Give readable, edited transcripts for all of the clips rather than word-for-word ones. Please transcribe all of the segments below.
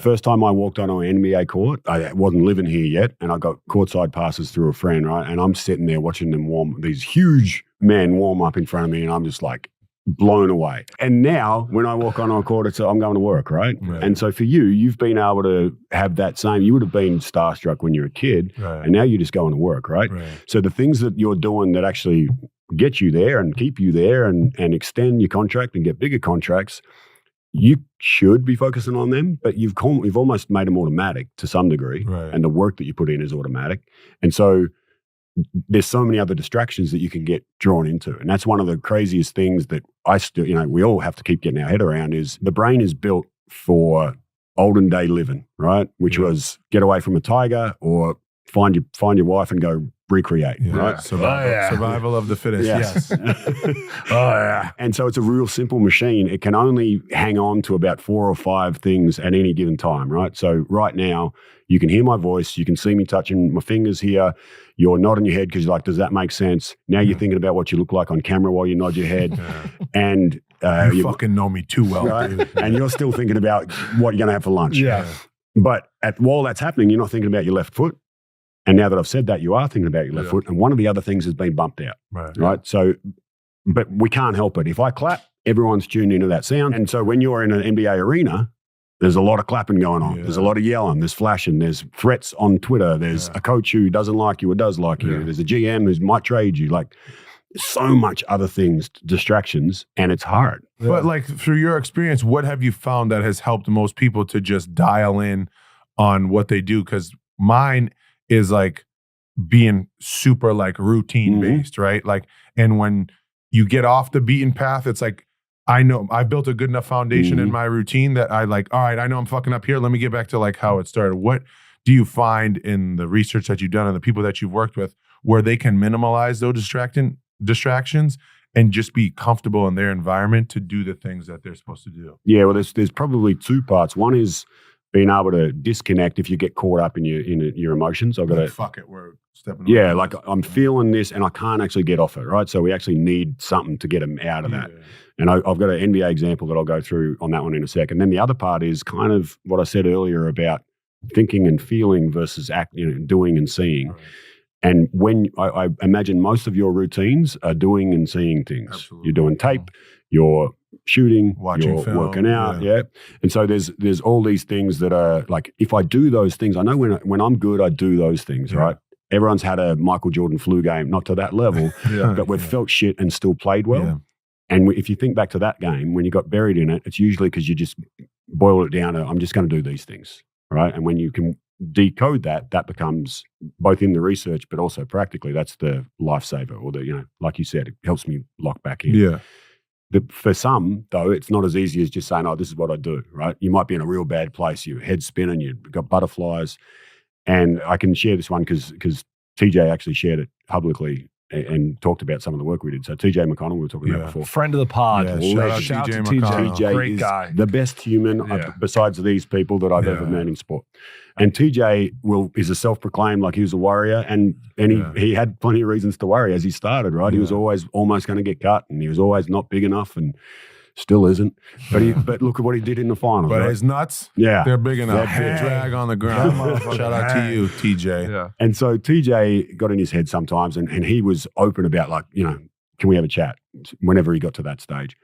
first time I walked on an NBA court, I wasn't living here yet, and I got courtside passes through a friend, right? And I'm sitting there watching them these huge men warm up in front of me, and I'm just like blown away. And now when I walk on a court, I'm going to work, right? And so for you've been able to have that same, you would have been starstruck when you were a kid, and now you're just going to work, right? So the things that you're doing that actually get you there and keep you there and extend your contract and get bigger contracts, you should be focusing on them, but you've almost made them automatic to some degree, and the work that you put in is automatic. And so there's so many other distractions that you can get drawn into. And that's one of the craziest things that we all have to keep getting our head around is the brain is built for olden day living, right? Which was get away from a tiger or find your wife and go recreate, right? Survival of the fittest, yes. And so it's a real simple machine. It can only hang on to about 4 or 5 things at any given time, right? So right now, you can hear my voice, you can see me touching my fingers here, you're nodding your head because you're like, does that make sense? Now you're thinking about what you look like on camera while you nod your head. And you fucking know me too well, right? dude. And you're still thinking about what you're going to have for lunch. But while that's happening, you're not thinking about your left foot. And now that I've said that, you are thinking about your left foot. And one of the other things has been bumped out, right? So, but we can't help it. If I clap, everyone's tuned into that sound. And so when you're in an NBA arena, there's a lot of clapping going on. There's a lot of yelling. There's flashing. There's threats on Twitter. There's a coach who doesn't like you or does like you. There's a GM who might trade you. Like, so much other things, distractions, and it's hard. But like through your experience, what have you found that has helped most people to just dial in on what they do? Because mine is like being super like routine based, right? Like, and when you get off the beaten path, it's like, I know I built a good enough foundation in my routine that I like, all right, I know I'm fucking up here. Let me get back to like how it started. What do you find in the research that you've done and the people that you've worked with where they can minimize those distractions and just be comfortable in their environment to do the things that they're supposed to do? Yeah, well, there's probably 2 parts. One is being able to disconnect if you get caught up in your emotions. I've got to fuck it, we're stepping. Yeah, like I'm feeling this and I can't actually get off it, right? So we actually need something to get them out of that. And I've got an NBA example that I'll go through on that one in a second. Then the other part is kind of what I said earlier about thinking and feeling versus doing and seeing. Right. And when I imagine most of your routines are doing and seeing things. Absolutely. You're doing tape, you're shooting, watching you're film, working out, And so there's all these things that are like, if I do those things, I know when I'm good, I do those things, right? Everyone's had a Michael Jordan flu game, not to that level, but we've felt shit and still played well. Yeah. And if you think back to that game, when you got buried in it, it's usually because you just boil it down to, I'm just going to do these things, right? And when you can decode that becomes both in the research, but also practically, that's the lifesaver, or like you said, it helps me lock back in. Yeah. For some, though, it's not as easy as just saying, oh, this is what I do, right? You might be in a real bad place, your head's spinning, you've got butterflies. And I can share this one because TJ actually shared it publicly and talked about some of the work we did. So TJ McConnell, we were talking about before. Friend of the pod. Yeah, shout out to TJ. TJ Great is guy. the best human besides these people that I've ever met in sport. And TJ is a self-proclaimed, like he was a warrior, and he had plenty of reasons to worry as he started, right? He was always almost going to get cut, and he was always not big enough, and still isn't. But look at what he did in the finals. But right? his nuts, they're big enough. They drag on the ground. Shout out to you, TJ. Yeah. And so TJ got in his head sometimes, and he was open about like, can we have a chat whenever he got to that stage.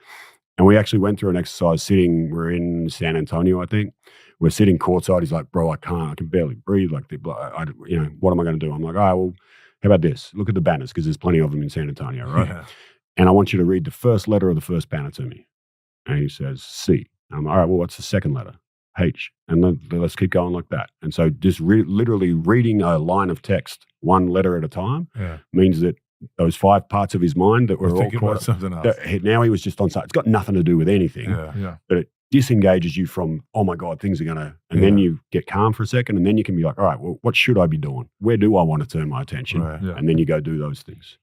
And we actually went through an exercise we're in San Antonio, I think. We're sitting courtside. He's like, bro, I can barely breathe. Like, what am I going to do? I'm like, all right, well, how about this? Look at the banners, because there's plenty of them in San Antonio, right? Yeah. And I want you to read the first letter of the first banner to me. And he says, C. I'm like, all right, well, what's the second letter? H. And let's keep going like that. And so just literally reading a line of text, one letter at a time, means that those 5 parts of his mind that were all caught something else. Now he was just on something. It's got nothing to do with anything. But it disengages you from, oh my God, things are going to, and then you get calm for a second, and then you can be like, all right, well, what should I be doing? Where do I want to turn my attention? Right. And then you go do those things.